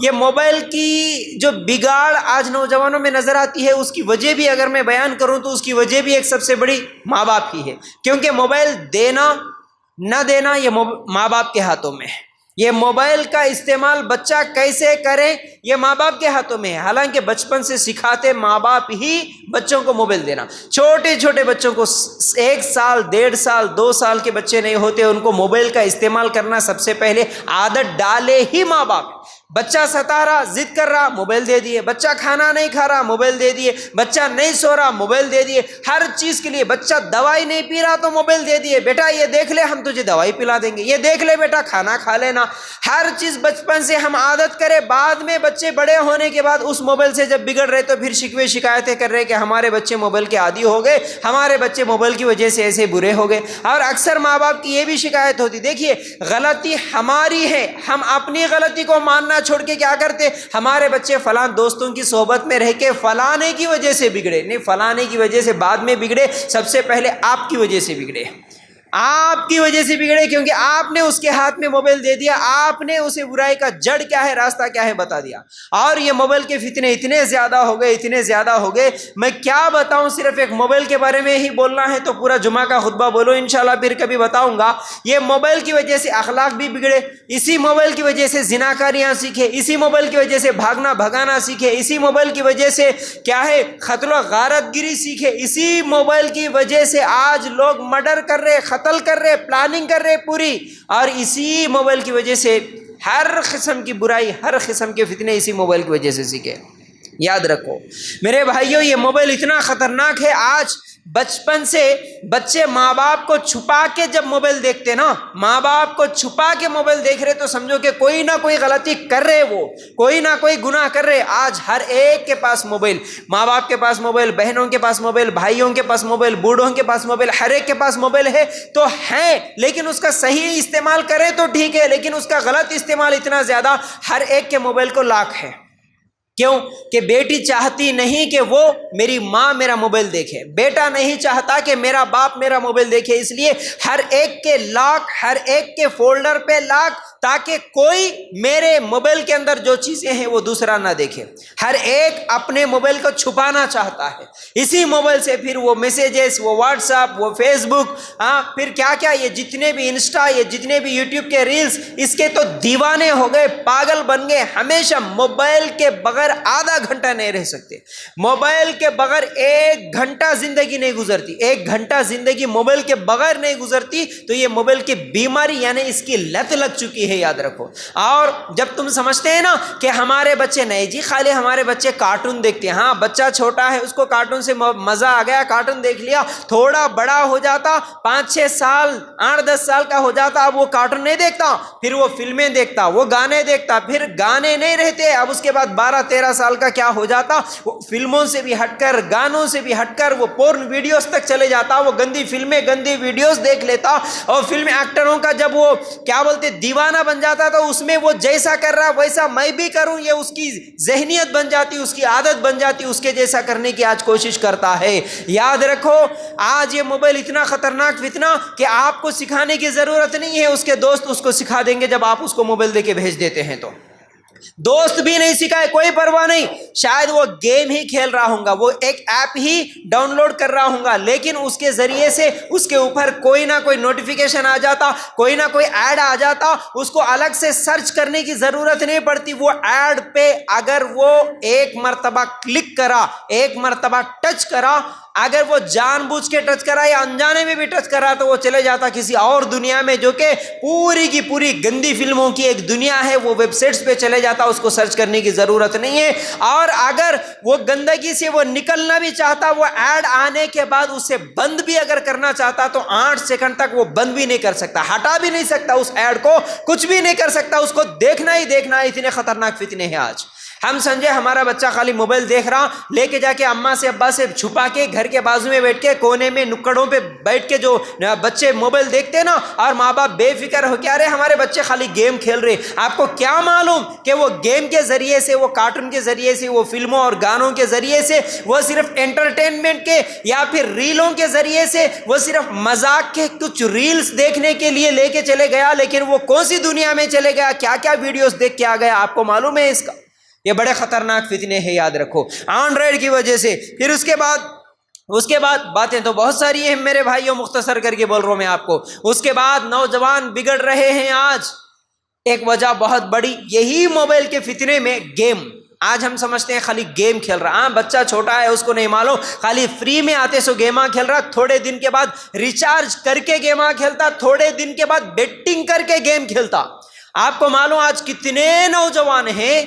یہ موبائل کی جو بگاڑ آج نوجوانوں میں نظر آتی ہے، اس کی وجہ بھی اگر میں بیان کروں تو اس کی وجہ بھی ایک سب سے بڑی ماں باپ ہی ہے، کیونکہ موبائل دینا نہ دینا یہ ماں باپ کے ہاتھوں میں ہے۔ یہ موبائل کا استعمال بچہ کیسے کرے یہ ماں باپ کے ہاتھوں میں ہے، حالانکہ بچپن سے سکھاتے ماں باپ ہی بچوں کو موبائل دینا۔ چھوٹے چھوٹے بچوں کو 1 سال 1.5 سال 2 سال کے بچے نہیں ہوتے، ان کو موبائل کا استعمال کرنا سب سے پہلے عادت ڈالے ہی ماں باپ۔ بچہ ستا رہا، ضد کر رہا، موبائل دے دیے، بچہ کھانا نہیں کھا رہا، موبائل دے دیے، بچہ نہیں سو رہا، موبائل دے دیے، ہر چیز کے لیے، بچہ دوائی نہیں پی رہا تو موبائل دے دیے، بیٹا یہ دیکھ لے ہم تجھے دوائی پلا دیں گے، یہ دیکھ لے بیٹا کھانا کھا لینا۔ ہر چیز بچپن سے ہم عادت کرے، بعد میں بچے بڑے ہونے کے بعد اس موبائل سے جب بگڑ رہے تو پھر شکوے شکایتیں کر رہے کہ ہمارے بچے موبائل کے عادی ہو گئے، ہمارے بچے موبائل کی وجہ سے ایسے برے ہو گئے۔ اور اکثر ماں باپ کی یہ بھی شکایت ہوتی، دیکھیے غلطی ہماری ہے، ہم اپنی غلطی کو ماننا چھوڑ کے کیا کرتے، ہمارے بچے فلاں دوستوں کی صحبت میں رہ کے فلانے کی وجہ سے بگڑے۔ نہیں، فلانے کی وجہ سے بعد میں بگڑے، سب سے پہلے آپ کی وجہ سے بگڑے، آپ کی وجہ سے بگڑے، کیونکہ آپ نے اس کے ہاتھ میں موبائل دے دیا، آپ نے اسے برائی کا جڑ کیا ہے، راستہ کیا ہے بتا دیا۔ اور یہ موبائل کے فتنے اتنے زیادہ ہو گئے، اتنے زیادہ ہو گئے، میں کیا بتاؤں، صرف ایک موبائل کے بارے میں ہی بولنا ہے تو پورا جمعہ کا خطبہ بولو، انشاءاللہ پھر کبھی بتاؤں گا۔ یہ موبائل کی وجہ سے اخلاق بھی بگڑے، اسی موبائل کی وجہ سے زناکاریاں سیکھے، اسی موبائل کی وجہ سے بھاگنا بھگانا سیکھے، اسی موبائل کی وجہ سے کیا ہے قتل و غارت گری سیکھے، اسی موبائل کی وجہ سے آج لوگ مرڈر کر رہے، قتل کر رہے، پلاننگ کر رہے پوری، اور اسی موبائل کی وجہ سے ہر قسم کی برائی، ہر قسم کے فتنے اسی موبائل کی وجہ سے سیکھے۔ یاد رکھو میرے بھائیوں، یہ موبائل اتنا خطرناک ہے، آج بچپن سے بچے ماں باپ کو چھپا کے جب موبائل دیکھتے نا، ماں باپ کو چھپا کے موبائل دیکھ رہے تو سمجھو کہ کوئی نہ کوئی غلطی کر رہے، وہ کوئی نہ کوئی گناہ کر رہے۔ آج ہر ایک کے پاس موبائل، ماں باپ کے پاس موبائل، بہنوں کے پاس موبائل، بھائیوں کے پاس موبائل، بوڑھوں کے پاس موبائل، ہر ایک کے پاس موبائل ہے تو ہے، لیکن اس کا صحیح استعمال کرے تو ٹھیک ہے، لیکن اس کا غلط استعمال اتنا زیادہ، ہر ایک کے موبائل کو لاک ہے۔ کیوں کہ بیٹی چاہتی نہیں کہ وہ میری ماں میرا موبائل دیکھے، بیٹا نہیں چاہتا کہ میرا باپ میرا موبائل دیکھے، اس لیے ہر ایک کے لاک، ہر ایک کے فولڈر پہ لاک، تاکہ کوئی میرے موبائل کے اندر جو چیزیں ہیں وہ دوسرا نہ دیکھے۔ ہر ایک اپنے موبائل کو چھپانا چاہتا ہے، اسی موبائل سے پھر وہ میسیجز، وہ واٹس ایپ، وہ فیس بک، پھر کیا کیا، یہ جتنے بھی انسٹا، یہ جتنے بھی یوٹیوب کے ریلز، اس کے تو دیوانے ہو گئے، پاگل بن گئے۔ ہمیشہ موبائل کے بغیر آدھا گھنٹہ نہیں رہ سکتے، موبائل کے بغیر 1 گھنٹہ زندگی نہیں گزرتی، 1 گھنٹہ زندگی موبائل کے بغیر نہیں گزرتی، تو یہ موبائل کی بیماری یعنی اس کی لت لگ چکی ہے، یاد رکھو۔ اور جب تم سمجھتے ہیں نا کہ ہمارے بچے نہیں جی خالی ہمارے بچے کارٹون دیکھتے ہیں، ہاں بچہ چھوٹا ہے، اس کو کارٹون سے مزہ آ گیا، کارٹون دیکھ لیا، تھوڑا بڑا ہو جاتا، 5-6 سال 8-10 سال کا ہو جاتا، اب وہ کارٹون نہیں دیکھتا، پھر وہ فلمیں دیکھتا، وہ گانے دیکھتا، پھر گانے نہیں رہتے، اب اس کے بعد 12-13 سال کا کیا ہو جاتا، وہ فلموں سے بھی ہٹ کر، گانوں سے بھی ہٹ کر وہ پورن ویڈیوز تک چلے جاتا، وہ گندی فلمیں، گندی ویڈیوز دیکھ لیتا، اور فلم ایکٹروں کا جب وہ کیا بولتے دیوانہ بن جاتا تو اس میں وہ جیسا کر رہا ویسا میں بھی کروں، یہ اس کی ذہنیت بن جاتی، اس کی عادت بن جاتی، اس کے جیسا کرنے کی آج کوشش کرتا ہے۔ یاد رکھو آج یہ موبائل اتنا خطرناک فتنہ کہ آپ کو سکھانے کی ضرورت نہیں ہے، اس کے دوست اس کو سکھا دیں گے جب آپ اس کو موبائل دے کے بھیج دیتے ہیں تو۔ دوست بھی نہیں سکھائے کوئی پرواہ نہیں، شاید وہ گیم ہی کھیل رہا ہوں گا، وہ ایک ایپ ہی ڈاؤن لوڈ کر رہا ہوں گا، لیکن اس کے ذریعے سے اس کے اوپر کوئی نہ کوئی نوٹیفیکیشن آ جاتا، کوئی نہ کوئی ایڈ آ جاتا، اس کو الگ سے سرچ کرنے کی ضرورت نہیں پڑتی، وہ ایڈ پہ اگر وہ 1 مرتبہ کلک کرا، 1 مرتبہ ٹچ کرا، اگر وہ جان بوجھ کے ٹچ کرا یا انجانے میں بھی ٹچ کرا تو وہ چلے جاتا کسی اور دنیا میں، جو کہ پوری کی پوری گندی فلموں کی ایک دنیا ہے، وہ ویب سائٹس پہ چلے جاتا، اس کو سرچ کرنے کی ضرورت نہیں ہے۔ اور اگر وہ گندگی سے وہ نکلنا بھی چاہتا، وہ ایڈ آنے کے بعد اسے بند بھی اگر کرنا چاہتا تو 8 سیکنڈ تک وہ بند بھی نہیں کر سکتا، ہٹا بھی نہیں سکتا اس ایڈ کو، کچھ بھی نہیں کر سکتا، اس کو دیکھنا ہی دیکھنا ہے۔ اتنے خطرناک فتنے ہیں آج، ہم سمجھے ہمارا بچہ خالی موبائل دیکھ رہا، لے کے جا کے اماں سے ابا سے چھپا کے گھر کے بازو میں بیٹھ کے کونے میں نکڑوں پہ بیٹھ کے جو بچے موبائل دیکھتے نا، اور ماں باپ بے فکر ہو کے ارے ہمارے بچے خالی گیم کھیل رہے. آپ کو کیا معلوم کہ وہ گیم کے ذریعے سے، وہ کارٹون کے ذریعے سے، وہ فلموں اور گانوں کے ذریعے سے، وہ صرف انٹرٹینمنٹ کے یا پھر ریلوں کے ذریعے سے، وہ صرف مذاق کے کچھ ریلز دیکھنے کے لیے لے کے چلے گیا، لیکن وہ کون سی دنیا میں چلے گیا، کیا کیا ویڈیوز دیکھ کے آ گیا، آپ کو معلوم ہے اس کا؟ یہ بڑے خطرناک فتنے ہیں، یاد رکھو. اینڈرائڈ کی وجہ سے. پھر اس کے بعد باتیں تو بہت ساری ہیں میرے بھائیوں، مختصر کر کے بول رہا ہوں میں آپ کو. اس کے بعد نوجوان بگڑ رہے ہیں آج. ایک وجہ بہت بڑی یہی موبائل کے فتنے میں گیم. آج ہم سمجھتے ہیں خالی گیم کھیل رہا. ہاں بچہ چھوٹا ہے، اس کو نہیں معلوم، خالی فری میں آتے سو گیما کھیل رہا، تھوڑے دن کے بعد ریچارج کر کے گیما کھیلتا، تھوڑے دن کے بعد بیٹنگ کر کے گیم کھیلتا. آپ کو معلوم آج کتنے نوجوان ہیں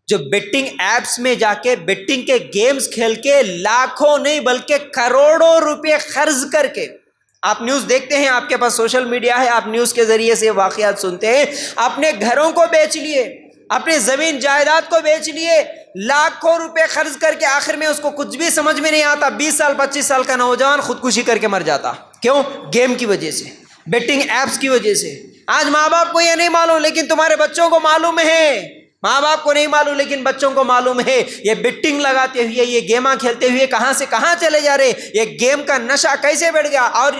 جو بیٹنگ ایپس میں جا کے بیٹنگ کے گیمز کھیل کے لاکھوں نہیں بلکہ کروڑوں روپے خرچ کر کے. آپ نیوز دیکھتے ہیں، آپ کے پاس سوشل میڈیا ہے، آپ نیوز کے ذریعے سے واقعات سنتے ہیں. اپنے گھروں کو بیچ لیے، اپنے زمین جائیداد کو بیچ لیے، لاکھوں روپے خرچ کر کے آخر میں اس کو کچھ بھی سمجھ میں نہیں آتا. 20 سال 25 سال کا نوجوان خودکشی کر کے مر جاتا. کیوں؟ گیم کی وجہ سے، بیٹنگ ایپس کی وجہ سے. آج ماں باپ کو یہ نہیں معلوم لیکن تمہارے بچوں کو معلوم ہے. ماں باپ کو نہیں معلوم لیکن بچوں کو معلوم ہے. یہ بیٹنگ لگاتے ہوئے، یہ گیما کھیلتے ہوئے کہاں سے کہاں چلے جا رہے، یہ گیم کا نشہ کیسے بڑھ گیا. اور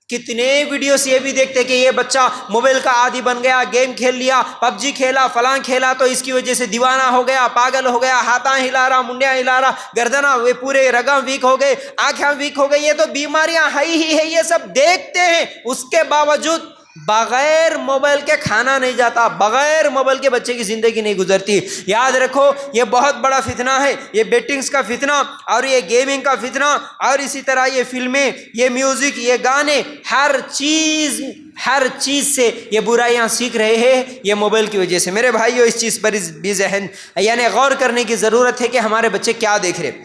کتنے ویڈیوز یہ بھی دیکھتے کہ یہ بچہ موبائل کا عادی بن گیا، گیم کھیل لیا، پب جی کھیلا، فلاں کھیلا، تو اس کی وجہ سے دیوانہ ہو گیا، پاگل ہو گیا، ہاتھاں ہلا رہا، منڈیاں ہلا رہا، گردنا وہ پورے رگاں ویک ہو گئے، آنکھیں ویک ہو گئی. یہ تو بیماریاں ہی ہے، یہ سب دیکھتے ہیں. اس کے باوجود بغیر موبائل کے کھانا نہیں جاتا، بغیر موبائل کے بچے کی زندگی نہیں گزرتی. یاد رکھو یہ بہت بڑا فتنہ ہے، یہ بیٹنگز کا فتنہ اور یہ گیمنگ کا فتنہ، اور اسی طرح یہ فلمیں، یہ میوزک، یہ گانے، ہر چیز سے یہ برائیاں سیکھ رہے ہیں یہ موبائل کی وجہ سے. میرے بھائیو اس چیز پر بھی ذہن یعنی غور کرنے کی ضرورت ہے کہ ہمارے بچے کیا دیکھ رہے.